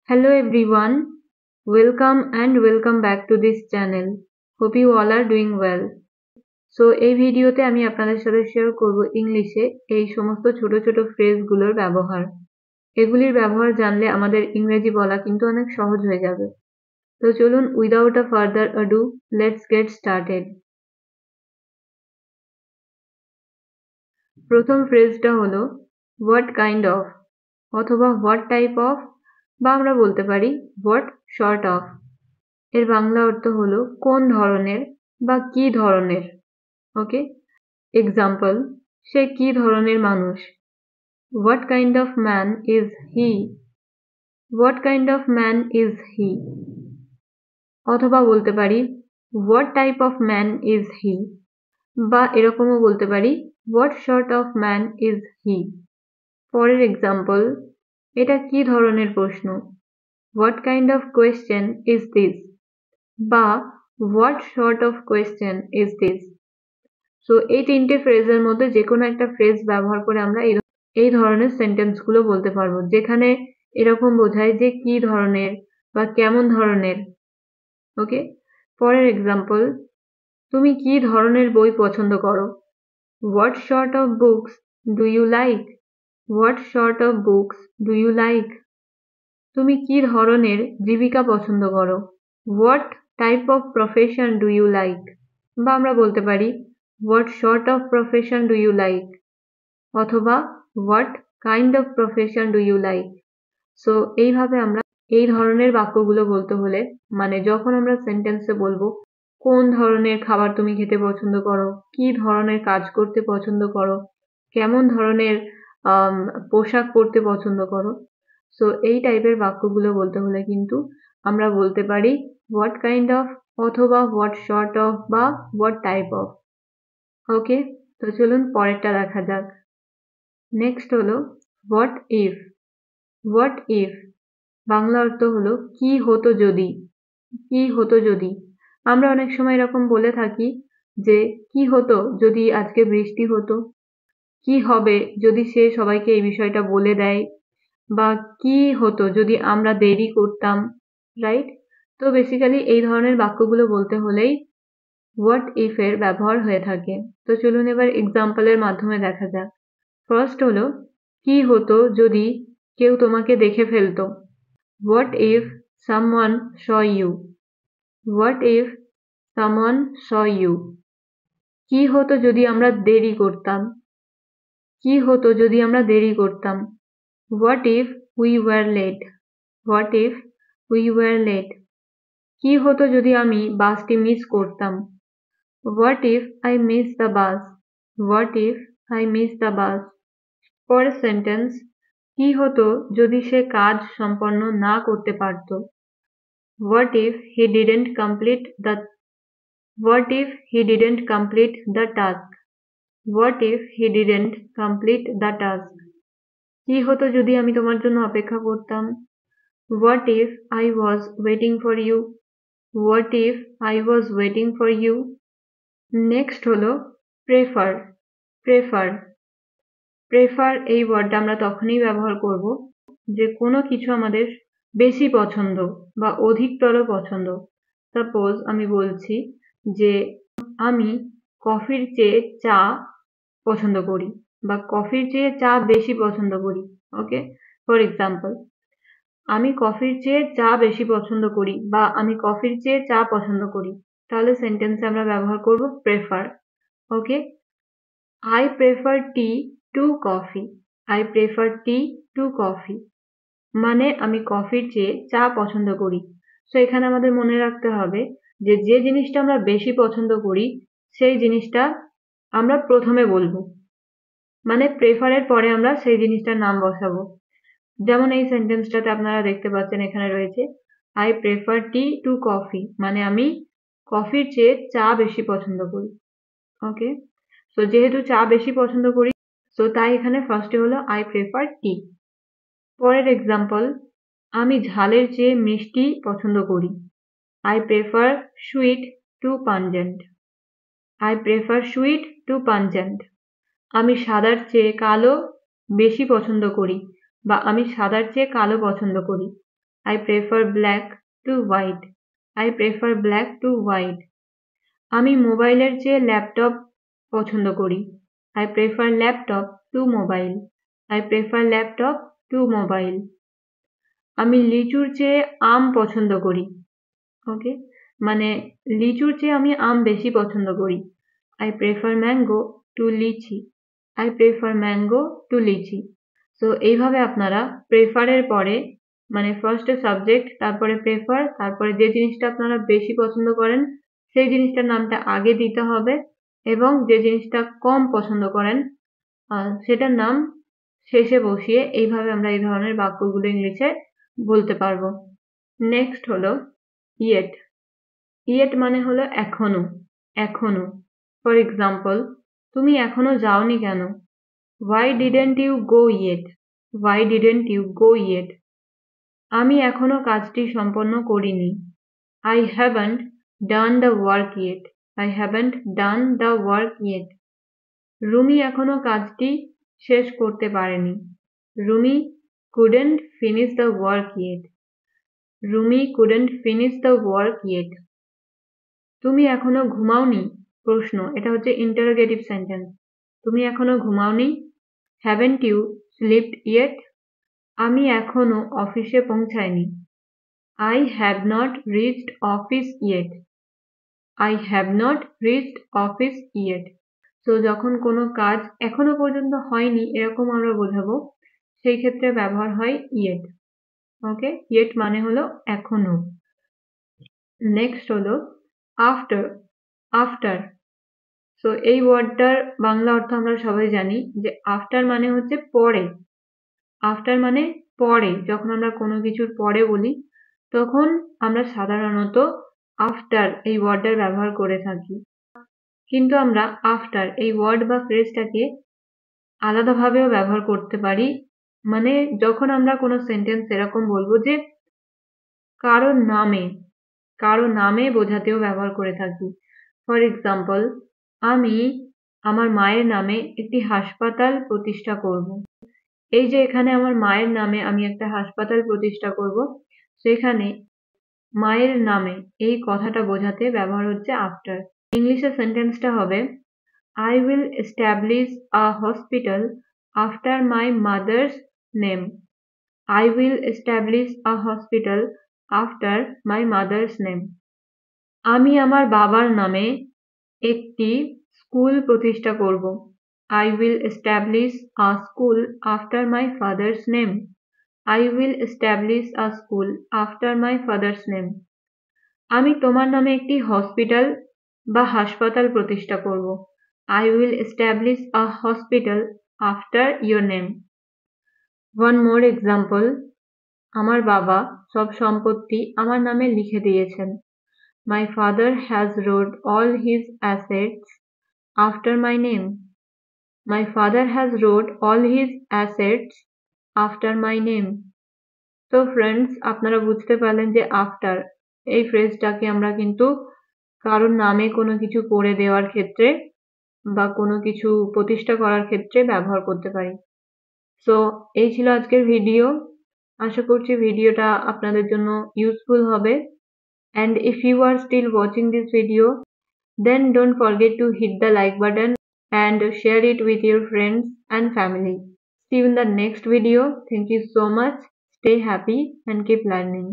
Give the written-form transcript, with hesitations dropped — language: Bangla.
Hello everyone, welcome back to this channel. Hope you all are doing well. So এই ভিডিওতে আমি আপনাদের সাথে শেয়ার করব ইংলিশে এই সমস্ত ছোট ছোট ফ্রেজগুলোর ব্যবহার। এগুলির ব্যবহার জানলে আমাদের ইংরেজি বলা কিন্তু অনেক সহজ হয়ে যাবে। তো চলুন without a further ado let's get started. প্রথম ফ্রেজটা হলো হোয়াট কাইন্ড অফ অথবা হোয়াট টাইপ অফ, বা আমরা বলতে পারি হোয়াট সর্ট অফ। এর বাংলা অর্থ হলো কোন ধরনের বা কি ধরনের। ওকে, এক্সাম্পল, সে কি ধরনের মানুষ। What kind of man is he. What kind of man is he. অথবা বলতে পারি what type of man is he, বা এরকমও বলতে পারি what sort of man is he. পরের এক্সাম্পল, এটা কি ধরনের প্রশ্ন। What kind of question is this, বা what sort of question is this. So এই তিনটে ফ্রেজের মধ্যে যে কোনো একটা ফ্রেজ ব্যবহার করে আমরা এই ধরনের সেন্টেন্সগুলো বলতে পারবো, যেখানে এরকম বোঝায় যে কি ধরনের বা কেমন ধরনের। ওকে, পরের এক্সাম্পল, তুমি কি ধরনের বই পছন্দ করো। What sort of books do you like. What sort of books do you like. তুমি কি ধরনের জীবিকা পছন্দ করো। What type of profession do you like, বা আমরা বলতে পারি what sort of profession do you like, অথবা what kind of profession do you like. So এইভাবে আমরা এই ধরনের বাক্যগুলো বলতে হলে, মানে যখন আমরা সেন্টেন্সে বলবো কোন ধরনের খাবার তুমি খেতে পছন্দ করো, কি ধরনের কাজ করতে পছন্দ করো, কেমন ধরনের পোশাক পরতে পছন্দ করো, সো এই টাইপের বাক্যগুলো বলতে হলে কিন্তু আমরা বলতে পারি হোয়াট কাইন্ড অফ, অথবা হোয়াট সর্ট অফ, বা হোয়াট টাইপ অফ। ওকে, তো চলুন পরেরটা দেখা যাক। নেক্সট হলো what if. What if Bangla অর্থ হলো কি হতো যদি। কি হতো যদি। আমরা অনেক সময় এরকম বলে থাকি যে কি হতো যদি আজকে বৃষ্টি হতো, কি হবে যদি সে সবাইকে এই বিষয়টা বলে দেয়, বা কি হতো যদি আমরা দেরি করতাম, রাইট। তো বেসিক্যালি এই ধরনের বাক্যগুলো বলতে হলেই হোয়াট ইফ এর ব্যবহার হয়ে থাকে। তো চলুন এবার এক্সাম্পলের মাধ্যমে দেখা যাক। ফার্স্ট হলো কি হতো যদি কেউ তোমাকে দেখে ফেলতো। What if someone saw you. What if someone saw you. কি হতো যদি আমরা দেরি করতাম। কি হতো যদি আমরা দেরি করতাম। What if we were late. What if we were late. কি হতো যদি আমি বাসটি মিস করতাম। What if I miss the bus. What if I miss the bus. পরের সেন্টেন্স, কি হতো যদি সে কাজ সম্পন্ন না করতে পারত। What if he didn't complete the what if he didn't complete the task. What if he didn't complete the task. কি হতো যদি আমি তোমার জন্য অপেক্ষা করতাম। What if I was waiting for you. What if I was waiting for you. Next হলো প্রেফার। প্রেফার। প্রেফার এই ওয়ার্ডটা আমরা তখনই ব্যবহার করব যে কোনো কিছু আমাদের বেশি পছন্দ বা অধিকতর পছন্দ। সাপোজ আমি বলছি যে আমি কফির চেয়ে চা পছন্দ করি, বা কফির চেয়ে চা বেশি পছন্দ করি। ওকে, ফর এক্সাম্পল, আমি কফির চেয়ে চা বেশি পছন্দ করি, বা আমি কফির চেয়ে চা পছন্দ করি। তাহলে সেন্টেন্সে আমরা ব্যবহার করব prefer. Okay, I prefer tea to coffee. I prefer tea to coffee. মানে আমি কফির চেয়ে চা পছন্দ করি। সো এখানে আমাদের মনে রাখতে হবে যে যে জিনিসটা আমরা বেশি পছন্দ করি সেই জিনিসটা আমরা প্রথমে বলবো, মানে প্রেফারের পরে আমরা সেই জিনিসটার নাম বসাবো। যেমন এই সেন্টেন্সটাতে আপনারা দেখতে পাচ্ছেন এখানে রয়েছে I prefer T to coffee, মানে আমি কফির চেয়ে চা বেশি পছন্দ করি। ওকে, সো যেহেতু চা বেশি পছন্দ করি, সো তাই এখানে ফার্স্টে হলো আই প্রেফার টি। পরের এক্সাম্পল, আমি ঝালের চেয়ে মিষ্টি পছন্দ করি। I prefer sweet to pungent. I prefer sweet to pungent. আমি সাদার চেয়ে কালো বেশি পছন্দ করি, বা আমি সাদার চেয়ে কালো পছন্দ করি। I prefer black to white. I prefer black to white. আমি মোবাইলের চেয়ে ল্যাপটপ পছন্দ করি। I prefer laptop to mobile. I prefer laptop to mobile. আমি লিচুর চেয়ে আম পছন্দ করি। ওকে, মানে লিচুর চেয়ে আমি আম বেশি পছন্দ করি। I prefer mango to lychee. I prefer mango to lychee. So এইভাবে আপনারা প্রেফার এর পরে মানে ফার্স্টে সাবজেক্ট, তারপরে প্রেফার, তারপরে যে জিনিসটা আপনারা বেশি পছন্দ করেন সেই জিনিসটার নামটা আগে দিতে হবে এবং যে জিনিসটা কম পছন্দ করেন সেটার নাম শেষে বসিয়ে এইভাবে আমরা এই ধরনের বাক্যগুলো ইংলিশে বলতে পারবো। নেক্সট হলো ইয়েট। ইয়েট মানে হলো এখনো, এখনো। ফর এক্সাম্পল, তুমি এখনো যাওনি কেন? Why didn't you go yet? Why didn't you go yet? আমি এখনো কাজটি সম্পন্ন করিনি। I haven't done the work yet. I haven't done the work yet. Rumi এখনো কাজটি শেষ করতে পারেনি। Rumi couldn't finish the work yet. Rumi couldn't finish the work yet. তুমি এখনো ঘুমাওনি? প্রশ্ন, এটা হচ্ছে ইন্টারোগেটিভ সেন্টেন্স। তুমি এখনো ঘুমাওনি? Haven't you slept yet? আমি এখনো অফিসে পৌঁছাইনি। I have not reached office yet. I have not reached office yet. তো যখন কোনো কাজ এখনো পর্যন্ত হয়নি এরকম আমরা বোঝাবো, সেই ক্ষেত্রে ব্যবহার হয় yet. ওকে, yet মানে হলো এখনো। নেক্সট হলো আফটার। আফটার, সো এই ওয়ার্ডটার বাংলা অর্থ আমরা সবাই জানি যে আফটার মানে হচ্ছে পরে। আফটার মানে পরে, যখন আমরা কোনো কিছুর পরে বলি তখন আমরা সাধারণত আফটার এই ওয়ার্ডটার ব্যবহার করে থাকি। কিন্তু আমরা আফটার এই ওয়ার্ড বা ফ্রেজটাকে আলাদাভাবেও ব্যবহার করতে পারি। মানে যখন আমরা কোনো সেন্টেন্স এরকম বলবো যে কারো নামে, কারো নামে বোঝাতেও ব্যবহার করে থাকি। ফর এক্সাম্পল, আমি আমার মায়ের নামে একটি হাসপাতাল প্রতিষ্ঠা করব। এই যে এখানে আমার মায়ের নামে আমি একটা হাসপাতাল প্রতিষ্ঠা করব, সেখানে মায়ের নামে এই কথাটা বোঝাতে ব্যবহার হচ্ছে আফটার। ইংলিশে সেন্টেন্সটা হবে I will establish a hospital after my mother's name. I will establish a hospital after my mother's name. আমি আমার বাবার নামে একটি স্কুল প্রতিষ্ঠা করব। I will establish a school after my father's name. I will establish a school after my father's name. আমি তোমার নামে একটি হসপিটাল বা হাসপাতাল প্রতিষ্ঠা করব। I will establish a hospital after your name. One more example. আমার বাবা সব সম্পত্তি আমার নামে লিখে দিয়েছেন। My father has wrote all his assets after my name. My father has wrote all his assets after my name. তো ফ্রেন্ডস, আপনারা বুঝতে পারলেন যে আফটার এই ফ্রেজটাকে আমরা কিন্তু কারোর নামে কোনো কিছু করে দেওয়ার ক্ষেত্রে বা কোনো কিছু প্রতিষ্ঠা করার ক্ষেত্রে ব্যবহার করতে পারি। সো এই ছিল আজকের ভিডিও। আশা করছি ভিডিওটা আপনাদের জন্য ইউজফুল হবে। And if you are still watching this video, then don't forget to hit the like button and share it with your friends and family. See you in the next video. Thank you so much. Stay happy and keep learning.